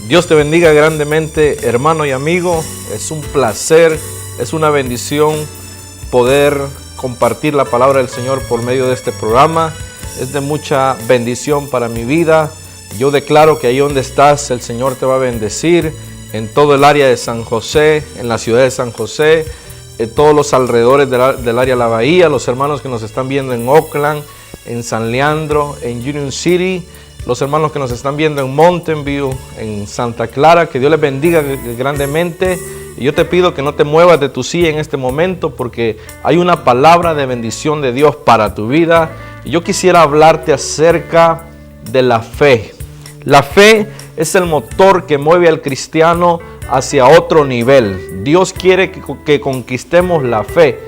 Dios te bendiga grandemente, hermano y amigo. Es un placer, es una bendición poder compartir la palabra del Señor por medio de este programa. Es de mucha bendición para mi vida. Yo declaro que ahí donde estás, el Señor te va a bendecir en todo el área de San José, en la ciudad de San José, en todos los alrededores del área de la bahía, los hermanos que nos están viendo en Oakland, en San Leandro, en Union City, los hermanos que nos están viendo en Mountain View, en Santa Clara. Que Dios les bendiga grandemente. Y yo te pido que no te muevas de tu silla en este momento, porque hay una palabra de bendición de Dios para tu vida. Y yo quisiera hablarte acerca de la fe. La fe es el motor que mueve al cristiano hacia otro nivel. Dios quiere que conquistemos la fe.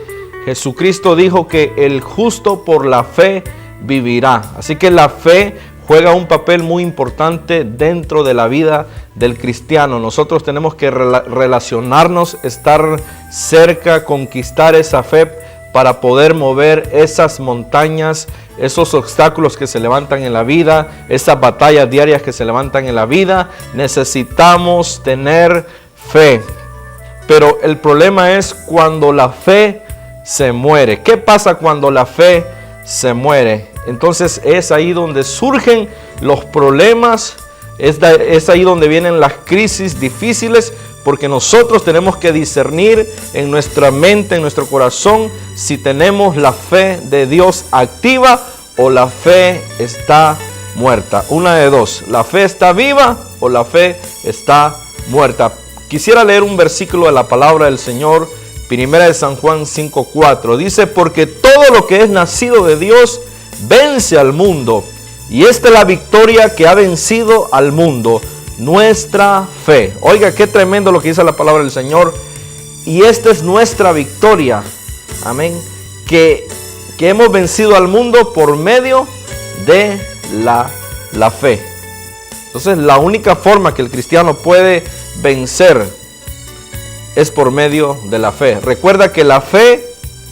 Jesucristo dijo que el justo por la fe vivirá. Así que la fe juega un papel muy importante dentro de la vida del cristiano. Nosotros tenemos que relacionarnos, estar cerca, conquistar esa fe para poder mover esas montañas, esos obstáculos que se levantan en la vida, esas batallas diarias que se levantan en la vida. Necesitamos tener fe. Pero el problema es cuando la fe se muere. ¿Qué pasa cuando la fe se muere? Entonces es ahí donde surgen los problemas, es ahí donde vienen las crisis difíciles, porque nosotros tenemos que discernir en nuestra mente, en nuestro corazón, si tenemos la fe de Dios activa o la fe está muerta. Una de dos, la fe está viva o la fe está muerta. Quisiera leer un versículo de la palabra del Señor, Primera de San Juan 5:4. Dice: porque todo lo que es nacido de Dios vence al mundo, y esta es la victoria que ha vencido al mundo, nuestra fe. Oiga, qué tremendo lo que dice la palabra del Señor. Y esta es nuestra victoria, amén, que hemos vencido al mundo por medio de la fe. Entonces la única forma que el cristiano puede vencer es por medio de la fe. Recuerda que la fe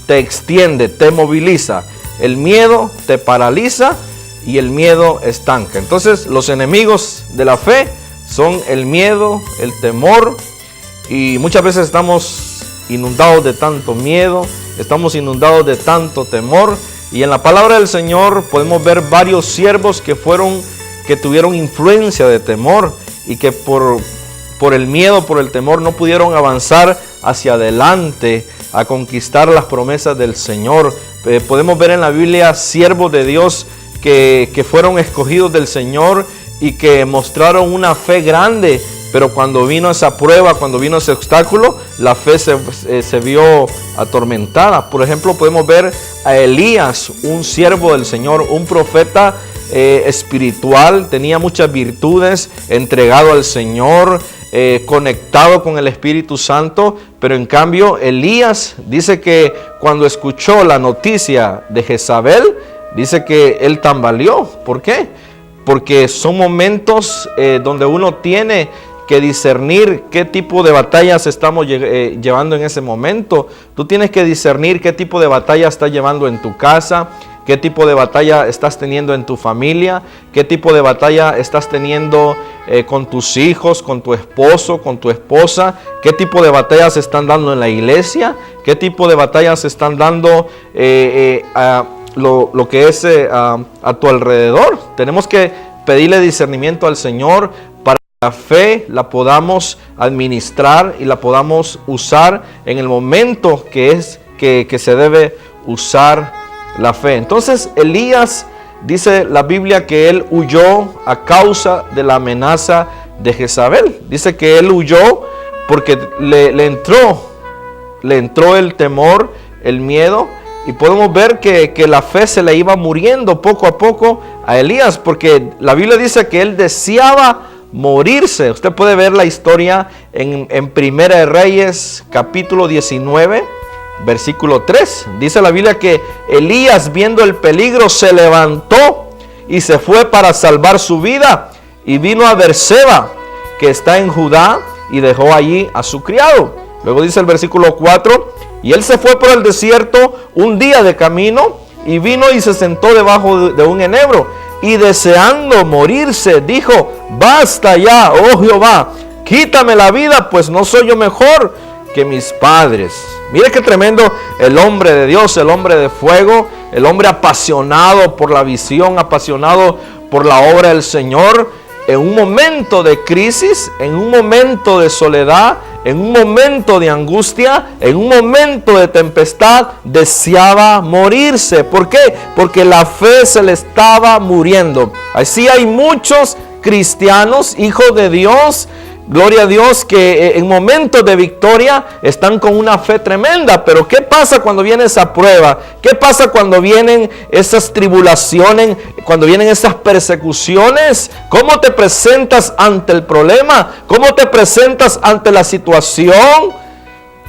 te extiende, te moviliza. El miedo te paraliza y el miedo estanca. Entonces los enemigos de la fe son el miedo, el temor, y muchas veces estamos inundados de tanto miedo, estamos inundados de tanto temor. Y en la palabra del Señor podemos ver varios siervos que tuvieron influencia de temor y que por el miedo, por el temor, no pudieron avanzar hacia adelante a conquistar las promesas del Señor. Podemos ver en la Biblia siervos de Dios que fueron escogidos del Señor y que mostraron una fe grande, pero cuando vino esa prueba, cuando vino ese obstáculo, la fe se vio atormentada. Por ejemplo, podemos ver a Elías, un siervo del Señor, un profeta espiritual, tenía muchas virtudes, entregado al Señor, conectado con el Espíritu Santo, pero en cambio Elías dice que cuando escuchó la noticia de Jezabel, dice que él tambaleó. ¿Por qué? Porque son momentos donde uno tiene que discernir qué tipo de batallas estamos llevando en ese momento. Tú tienes que discernir qué tipo de batalla estás llevando en tu casa, qué tipo de batalla estás teniendo en tu familia, qué tipo de batalla estás teniendo con tus hijos, con tu esposo, con tu esposa, qué tipo de batallas se están dando en la iglesia, qué tipo de batallas se están dando lo que es a tu alrededor. Tenemos que pedirle discernimiento al Señor para que la fe la podamos administrar y la podamos usar en el momento que se debe usar la fe. Entonces Elías, dice la Biblia que él huyó a causa de la amenaza de Jezabel. Dice que él huyó porque le entró el temor, el miedo. Y podemos ver que la fe se le iba muriendo poco a poco a Elías, porque la Biblia dice que él deseaba morirse. Usted puede ver la historia en Primera de Reyes, capítulo 19, versículo 3. Dice la Biblia que Elías, viendo el peligro, se levantó y se fue para salvar su vida, y vino a Berseba, que está en Judá, y dejó allí a su criado. Luego dice el versículo 4: y él se fue por el desierto un día de camino, y vino y se sentó debajo de un enebro. y deseando morirse, dijo: basta ya, oh Jehová, quítame la vida, pues no soy yo mejor que mis padres. Mire qué tremendo el hombre de Dios, el hombre de fuego, el hombre apasionado por la visión, apasionado por la obra del Señor. En un momento de crisis, en un momento de soledad, en un momento de angustia, en un momento de tempestad, deseaba morirse. ¿Por qué? Porque la fe se le estaba muriendo. Así hay muchos cristianos, hijos de Dios, gloria a Dios, que en momentos de victoria están con una fe tremenda. Pero ¿qué pasa cuando viene esa prueba? ¿Qué pasa cuando vienen esas tribulaciones? Cuando vienen esas persecuciones. ¿Cómo te presentas ante el problema? ¿Cómo te presentas ante la situación?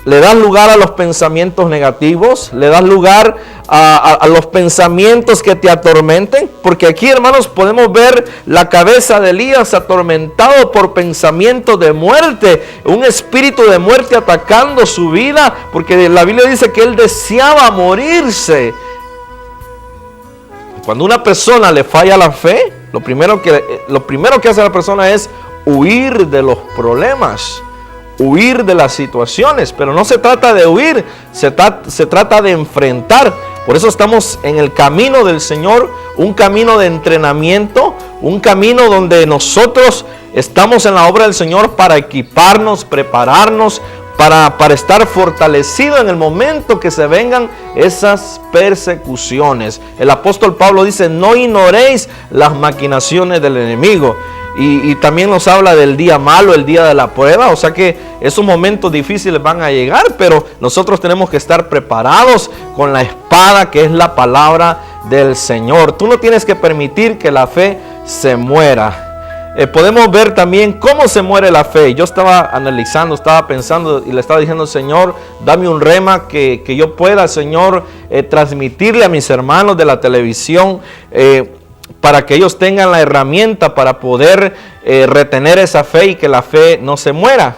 ¿Le das lugar a los pensamientos negativos? ¿Le das lugar a los pensamientos que te atormenten? Porque aquí, hermanos, podemos ver la cabeza de Elías atormentado por pensamientos de muerte. Un espíritu de muerte atacando su vida. Porque la Biblia dice que él deseaba morirse. Cuando una persona le falla la fe, lo primero que hace la persona es huir de los problemas. Huir de las situaciones, pero no se trata de huir, se trata de enfrentar. Por eso estamos en el camino del Señor, un camino de entrenamiento, un camino donde nosotros estamos en la obra del Señor para equiparnos, prepararnos, para estar fortalecido en el momento que se vengan esas persecuciones. El apóstol Pablo dice: no ignoréis las maquinaciones del enemigo. Y también nos habla del día malo, el día de la prueba. O sea que esos momentos difíciles van a llegar, pero nosotros tenemos que estar preparados con la espada que es la palabra del Señor. Tú no tienes que permitir que la fe se muera. Podemos ver también cómo se muere la fe. Yo estaba analizando, estaba pensando y le estaba diciendo: Señor, dame un rema que yo pueda, Señor, transmitirle a mis hermanos de la televisión, para que ellos tengan la herramienta para poder retener esa fe y que la fe no se muera.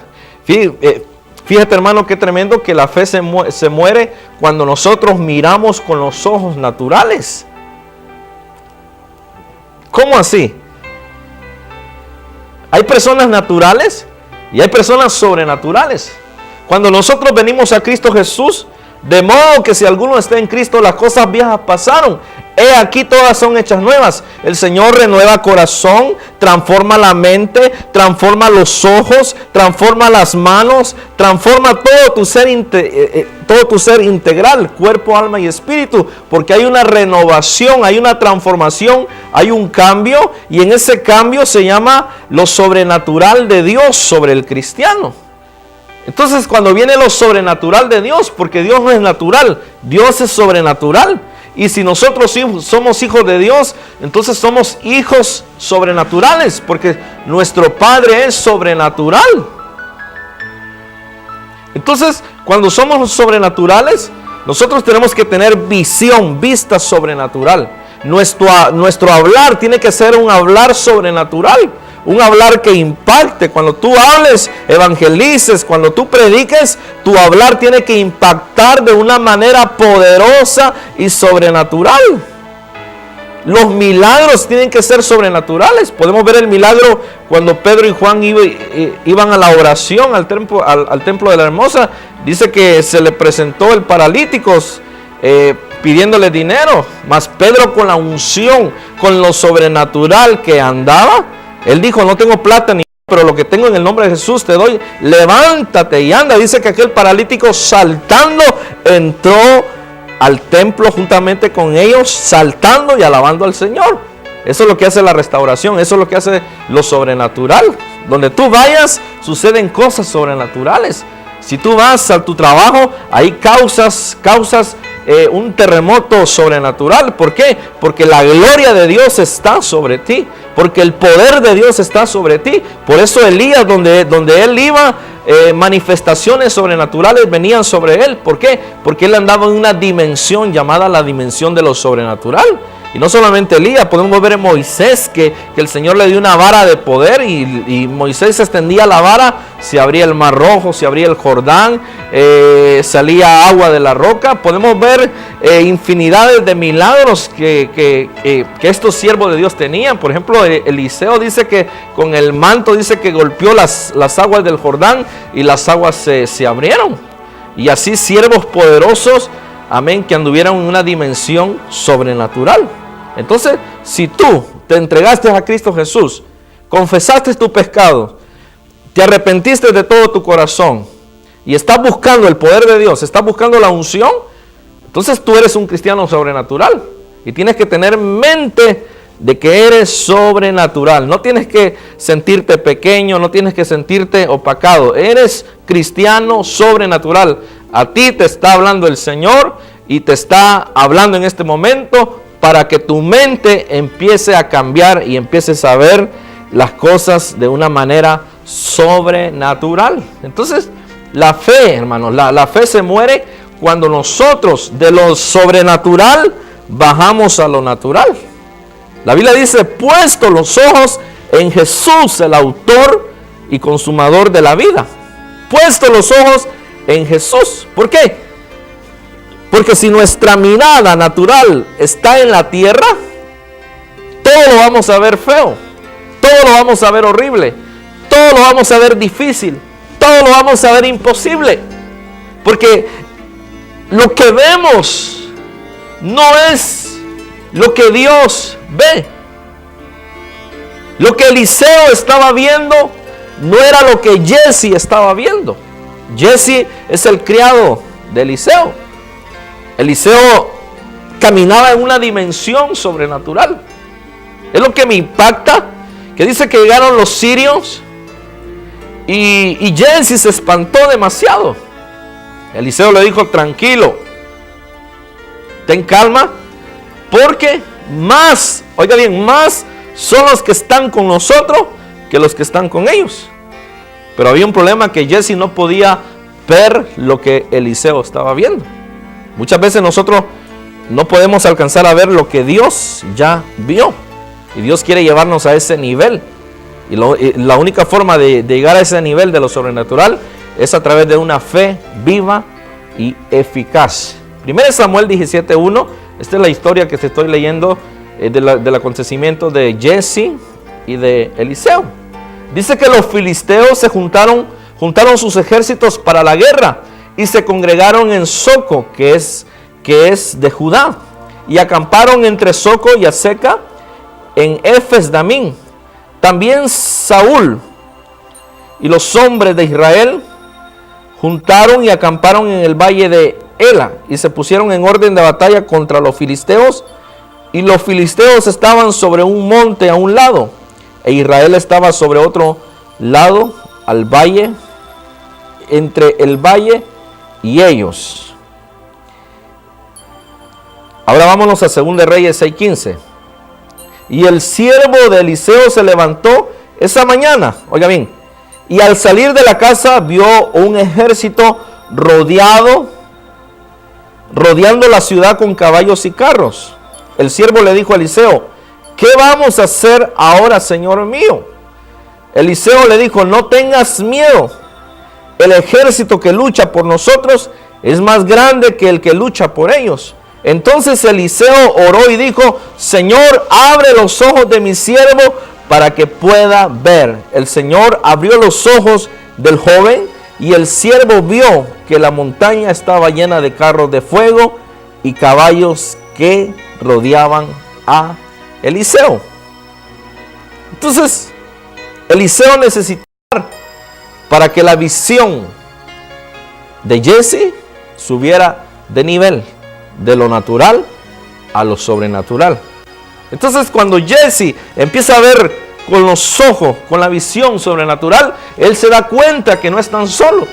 Fíjate, hermano, qué tremendo que la fe se muere cuando nosotros miramos con los ojos naturales. ¿Cómo así? Hay personas naturales y hay personas sobrenaturales. Cuando nosotros venimos a Cristo Jesús, de modo que si alguno está en Cristo, las cosas viejas pasaron. He aquí, todas son hechas nuevas. El Señor renueva corazón, transforma la mente, transforma los ojos, transforma las manos, transforma todo tu ser integral, cuerpo, alma y espíritu. Porque hay una renovación, hay una transformación, hay un cambio. Y en ese cambio se llama lo sobrenatural de Dios sobre el cristiano. Entonces, cuando viene lo sobrenatural de Dios, porque Dios no es natural, Dios es sobrenatural. Y si nosotros somos hijos de Dios, entonces somos hijos sobrenaturales, porque nuestro Padre es sobrenatural. Entonces, cuando somos sobrenaturales, nosotros tenemos que tener visión, vista sobrenatural. Nuestro hablar tiene que ser un hablar sobrenatural. Un hablar que impacte. Cuando tú hables, evangelices, cuando tú prediques, tu hablar tiene que impactar de una manera poderosa y sobrenatural. Los milagros tienen que ser sobrenaturales. Podemos ver el milagro cuando Pedro y Juan iban a la oración al templo de la Hermosa. Dice que se le presentó el paralítico pidiéndole dinero. Mas Pedro, con la unción, con lo sobrenatural que andaba, él dijo: no tengo plata ni, pero lo que tengo en el nombre de Jesús te doy. Levántate y anda. Dice que aquel paralítico, saltando, entró al templo juntamente con ellos, saltando y alabando al Señor. Eso es lo que hace la restauración. Eso es lo que hace lo sobrenatural. Donde tú vayas, suceden cosas sobrenaturales. Si tú vas a tu trabajo, ahí causas un terremoto sobrenatural. ¿Por qué? Porque la gloria de Dios está sobre ti. Porque el poder de Dios está sobre ti. Por eso Elías, donde él iba, manifestaciones sobrenaturales venían sobre él. ¿Por qué? Porque él andaba en una dimensión llamada la dimensión de lo sobrenatural. Y no solamente Elías, podemos ver en Moisés que el Señor le dio una vara de poder y Moisés extendía la vara, se abría el Mar Rojo, se abría el Jordán, salía agua de la roca. Podemos ver infinidades de milagros que estos siervos de Dios tenían. Por ejemplo, Eliseo dice que con el manto dice que golpeó las aguas del Jordán y las aguas se abrieron. Y así siervos poderosos, amén, que anduvieron en una dimensión sobrenatural. Entonces, si tú te entregaste a Cristo Jesús, confesaste tu pecado, te arrepentiste de todo tu corazón y estás buscando el poder de Dios, estás buscando la unción, entonces tú eres un cristiano sobrenatural. Y tienes que tener mente de que eres sobrenatural. No tienes que sentirte pequeño, no tienes que sentirte opacado. Eres cristiano sobrenatural. A ti te está hablando el Señor y te está hablando en este momento para que tu mente empiece a cambiar y empieces a ver las cosas de una manera sobrenatural. Entonces, la fe, hermanos, la fe se muere cuando nosotros de lo sobrenatural bajamos a lo natural. La Biblia dice, puesto los ojos en Jesús, el autor y consumador de la vida. Puesto los ojos en Jesús. ¿Por qué? Porque si nuestra mirada natural está en la tierra, todo lo vamos a ver feo, todo lo vamos a ver horrible, todo lo vamos a ver difícil, todo lo vamos a ver imposible. Porque lo que vemos no es lo que Dios ve. Lo que Eliseo estaba viendo no era lo que Jesse estaba viendo. Jesse es el criado de Eliseo. Eliseo caminaba en una dimensión sobrenatural. Es lo que me impacta, que dice que llegaron los sirios y Jesse se espantó demasiado. Eliseo le dijo, tranquilo, ten calma, porque más, oiga bien, más son los que están con nosotros que los que están con ellos. Pero había un problema, que Jesse no podía ver lo que Eliseo estaba viendo. Muchas veces nosotros no podemos alcanzar a ver lo que Dios ya vio. Y Dios quiere llevarnos a ese nivel. Y la única forma de llegar a ese nivel de lo sobrenatural es a través de una fe viva y eficaz. 1 Samuel 17:1. Esta es la historia que te estoy leyendo del acontecimiento de Jesse y de Eliseo. Dice que los filisteos se juntaron sus ejércitos para la guerra y se congregaron en Soco, que es de Judá, y acamparon entre Soco y Azeca en Efes-Damín. También Saúl y los hombres de Israel juntaron y acamparon en el valle de Ela y se pusieron en orden de batalla contra los filisteos, y los filisteos estaban sobre un monte a un lado e Israel estaba sobre otro lado, al valle, entre el valle y ellos. Ahora vámonos a 2 Reyes 6:15. Y el siervo de Eliseo se levantó esa mañana, oiga bien, y al salir de la casa vio un ejército rodeando la ciudad con caballos y carros. El siervo le dijo a Eliseo, ¿qué vamos a hacer ahora, señor mío? Eliseo le dijo, no tengas miedo. El ejército que lucha por nosotros es más grande que el que lucha por ellos. Entonces Eliseo oró y dijo, Señor, abre los ojos de mi siervo para que pueda ver. El Señor abrió los ojos del joven y el siervo vio que la montaña estaba llena de carros de fuego y caballos que rodeaban a Eliseo. Entonces, Eliseo necesitaba, para que la visión de Jesse subiera de nivel, de lo natural a lo sobrenatural. Entonces, cuando Jesse empieza a ver con los ojos, con la visión sobrenatural, él se da cuenta que no es tan solo,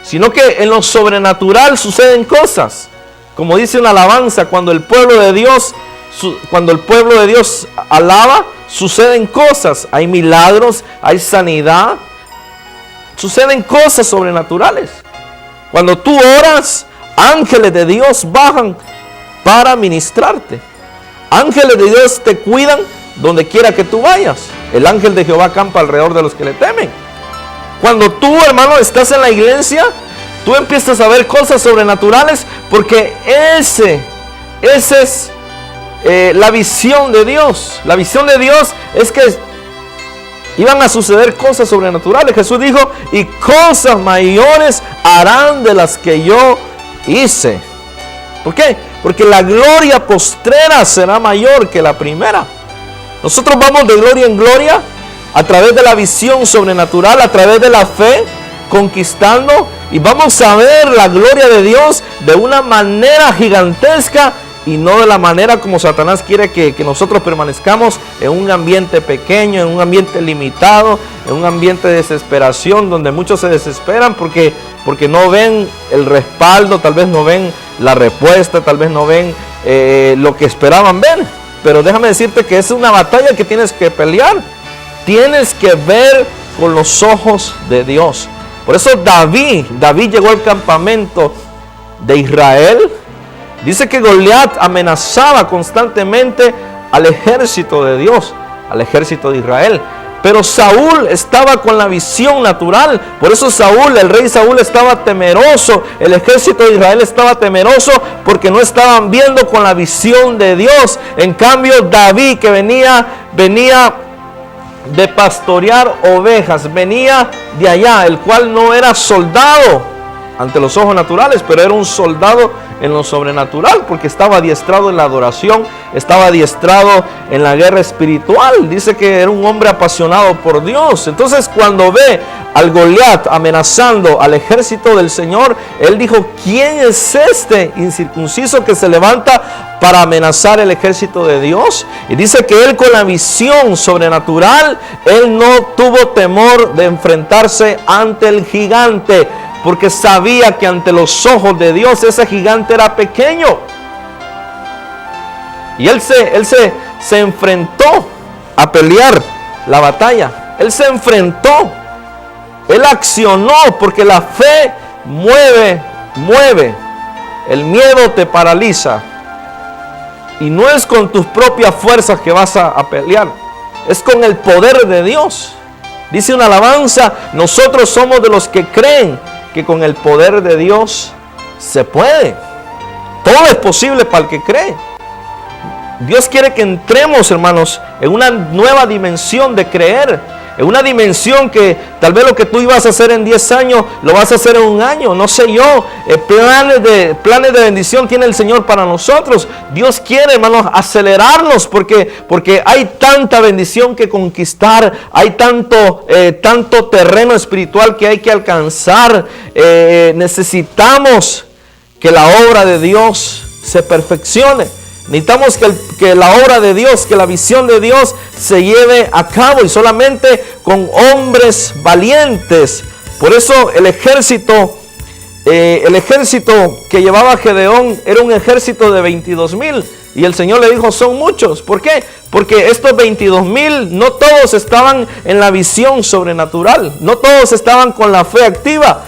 sino que en lo sobrenatural suceden cosas. Como dice una alabanza, cuando el pueblo de Dios alaba, suceden cosas. Hay milagros, hay sanidad, suceden cosas sobrenaturales. Cuando tú oras, ángeles de Dios bajan para ministrarte. Ángeles de Dios te cuidan donde quiera que tú vayas. El ángel de Jehová acampa alrededor de los que le temen. Cuando tú, hermano, estás en la iglesia, tú empiezas a ver cosas sobrenaturales, porque ese es la visión de Dios. La visión de Dios es que iban a suceder cosas sobrenaturales. Jesús dijo, y cosas mayores harán de las que yo hice. ¿Por qué? Porque la gloria postrera será mayor que la primera. Nosotros vamos de gloria en gloria a través de la visión sobrenatural, a través de la fe, conquistando, y vamos a ver la gloria de Dios de una manera gigantesca y no de la manera como Satanás quiere que nosotros permanezcamos en un ambiente pequeño, en un ambiente limitado, en un ambiente de desesperación, donde muchos se desesperan porque no ven el respaldo, tal vez no ven la respuesta, tal vez no ven lo que esperaban ver. Pero déjame decirte que es una batalla que tienes que pelear. Tienes que ver con los ojos de Dios. Por eso David llegó al campamento de Israel. Dice que Goliat amenazaba constantemente al ejército de Dios, al ejército de Israel. Pero Saúl estaba con la visión natural. Por eso el rey Saúl estaba temeroso. El ejército de Israel estaba temeroso porque no estaban viendo con la visión de Dios. En cambio, David, que venía de pastorear ovejas, venía de allá, el cual no era soldado ante los ojos naturales, pero era un soldado en lo sobrenatural, porque estaba adiestrado en la adoración, estaba adiestrado en la guerra espiritual. Dice que era un hombre apasionado por Dios. Entonces, cuando ve al Goliat amenazando al ejército del Señor, él dijo, ¿quién es este incircunciso que se levanta para amenazar el ejército de Dios? Y dice que él, con la visión sobrenatural, él no tuvo temor de enfrentarse ante el gigante, porque sabía que ante los ojos de Dios ese gigante era pequeño. Y él se enfrentó a pelear la batalla. Él se enfrentó. Él accionó, porque la fe mueve. El miedo te paraliza. Y no es con tus propias fuerzas que vas a pelear. Es con el poder de Dios. Dice una alabanza, nosotros somos de los que creen que con el poder de Dios se puede. Todo es posible para el que cree. Dios quiere que entremos, hermanos, en una nueva dimensión de creer. En una dimensión que tal vez lo que tú ibas a hacer en 10 años, lo vas a hacer en 1 año. No sé yo. Planes de bendición tiene el Señor para nosotros. Dios quiere, hermanos, acelerarnos porque hay tanta bendición que conquistar. Hay tanto terreno espiritual que hay que alcanzar. Necesitamos que la obra de Dios se perfeccione. Necesitamos que la obra de Dios, que la visión de Dios se lleve a cabo, y solamente con hombres valientes. Por eso el ejército que llevaba Gedeón era un ejército de 22,000. Y el Señor le dijo, son muchos. ¿Por qué? Porque estos 22,000 no todos estaban en la visión sobrenatural. No todos estaban con la fe activa.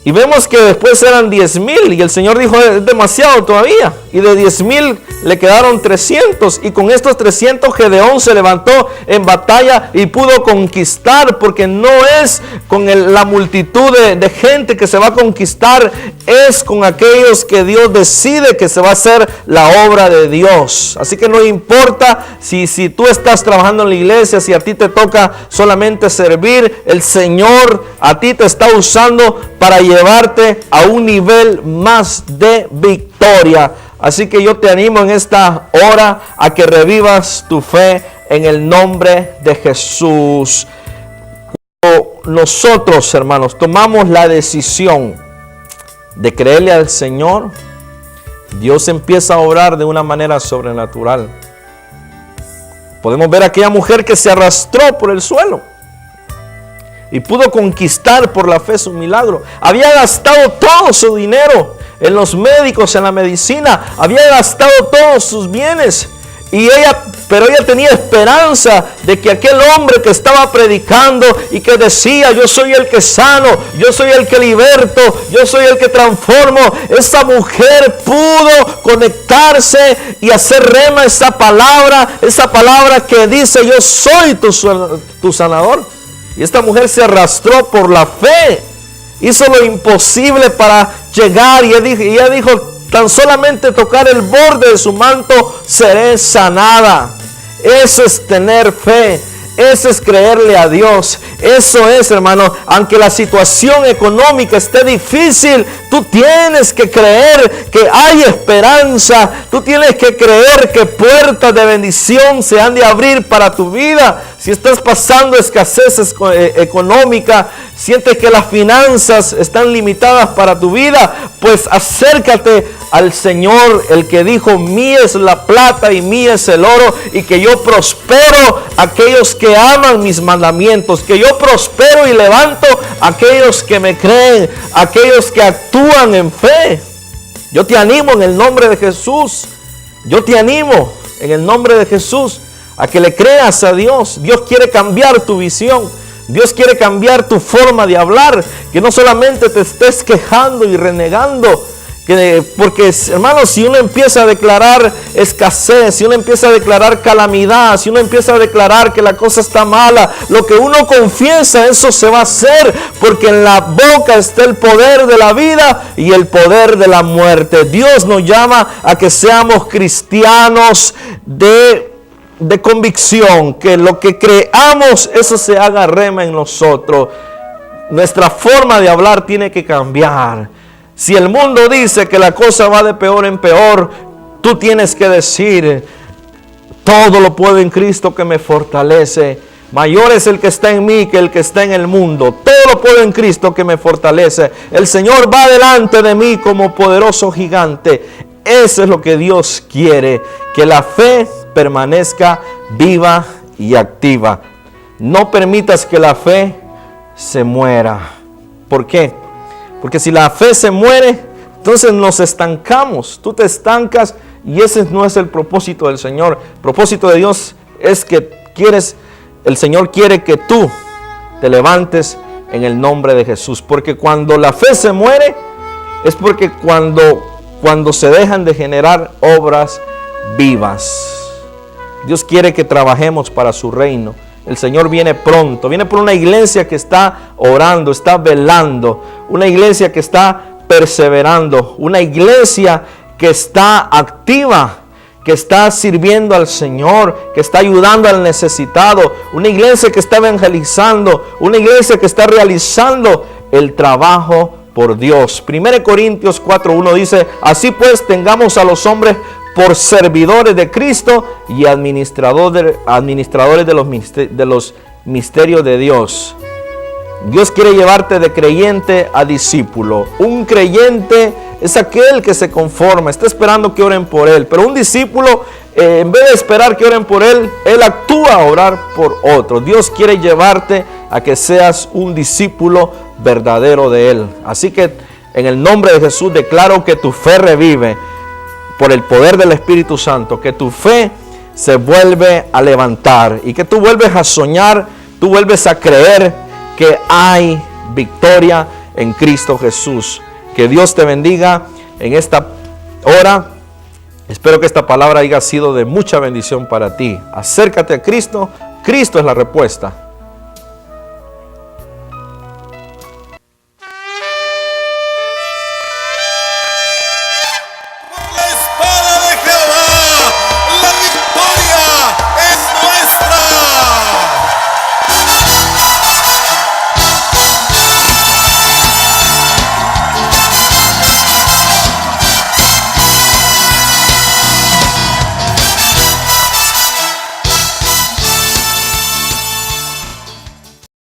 Y vemos que después eran 10,000 y el Señor dijo, es demasiado todavía. Y de 10,000 le quedaron 300, y con estos 300 Gedeón se levantó en batalla y pudo conquistar, porque no es con la multitud de gente que se va a conquistar, es con aquellos que Dios decide que se va a hacer la obra de Dios. Así que no importa si tú estás trabajando en la iglesia, si a ti te toca solamente servir, el Señor a ti te está usando para llevarte a un nivel más de victoria. Así que yo te animo en esta hora a que revivas tu fe en el nombre de Jesús. Cuando nosotros, hermanos, tomamos la decisión de creerle al Señor, Dios empieza a obrar de una manera sobrenatural. Podemos ver a aquella mujer que se arrastró por el suelo y pudo conquistar por la fe su milagro. Había gastado todo su dinero en los médicos, en la medicina. Había gastado todos sus bienes. Pero ella tenía esperanza de que aquel hombre que estaba predicando y que decía: yo soy el que sano, yo soy el que liberto, yo soy el que transformo, esa mujer pudo conectarse y hacer rema esa palabra que dice: yo soy tu sanador. Y esta mujer se arrastró por la fe, hizo lo imposible para llegar, y ella dijo: tan solamente tocar el borde de su manto seré sanada. Eso es tener fe. Eso es creerle a Dios. Eso es, hermano, aunque la situación económica esté difícil, tú tienes que creer que hay esperanza. Tú tienes que creer que puertas de bendición se han de abrir para tu vida. Si estás pasando escasez económica, sientes que las finanzas están limitadas para tu vida, pues acércate al Señor, el que dijo: mía es la plata y mía es el oro, y que yo prospero a aquellos que aman mis mandamientos, que yo prospero y levanto a aquellos que me creen, aquellos que actúan en fe. Yo te animo en el nombre de Jesús. Yo te animo en el nombre de Jesús a que le creas a Dios. Dios quiere cambiar tu visión. Dios quiere cambiar tu forma de hablar. Que no solamente te estés quejando y renegando. Porque, hermanos, si uno empieza a declarar escasez, si uno empieza a declarar calamidad, si uno empieza a declarar que la cosa está mala, lo que uno confiesa, eso se va a hacer. Porque en la boca está el poder de la vida y el poder de la muerte. Dios nos llama a que seamos cristianos de convicción, que lo que creamos, eso se haga rema en nosotros. Nuestra forma de hablar tiene que cambiar. Si el mundo dice que la cosa va de peor en peor, tú tienes que decir: todo lo puedo en Cristo que me fortalece. Mayor es el que está en mí que el que está en el mundo. Todo lo puedo en Cristo que me fortalece. El Señor va delante de mí como poderoso gigante. Eso es lo que Dios quiere, que la fe permanezca viva y activa. No permitas que la fe se muera. ¿Por qué? Porque si la fe se muere, entonces nos estancamos. Tú te estancas y ese no es el propósito del Señor. El propósito de Dios es que el Señor quiere que tú te levantes en el nombre de Jesús. Porque cuando la fe se muere, es porque cuando se dejan de generar obras vivas. Dios quiere que trabajemos para su reino. El Señor viene pronto. Viene por una iglesia que está orando, está velando. Una iglesia que está perseverando. Una iglesia que está activa, que está sirviendo al Señor, que está ayudando al necesitado. Una iglesia que está evangelizando. Una iglesia que está realizando el trabajo por Dios. 1 Corintios 4:1 dice: así pues, tengamos a los hombres por servidores de Cristo y administradores de los misterios de Dios. Dios quiere llevarte de creyente a discípulo. Un creyente es aquel que se conforma, está esperando que oren por él. Pero un discípulo, en vez de esperar que oren por él, él actúa a orar por otros. Dios quiere llevarte a que seas un discípulo verdadero de él. Así que en el nombre de Jesús declaro que tu fe revive por el poder del Espíritu Santo, que tu fe se vuelve a levantar y que tú vuelves a soñar, tú vuelves a creer que hay victoria en Cristo Jesús. Que Dios te bendiga en esta hora. Espero que esta palabra haya sido de mucha bendición para ti. Acércate a Cristo. Cristo es la respuesta.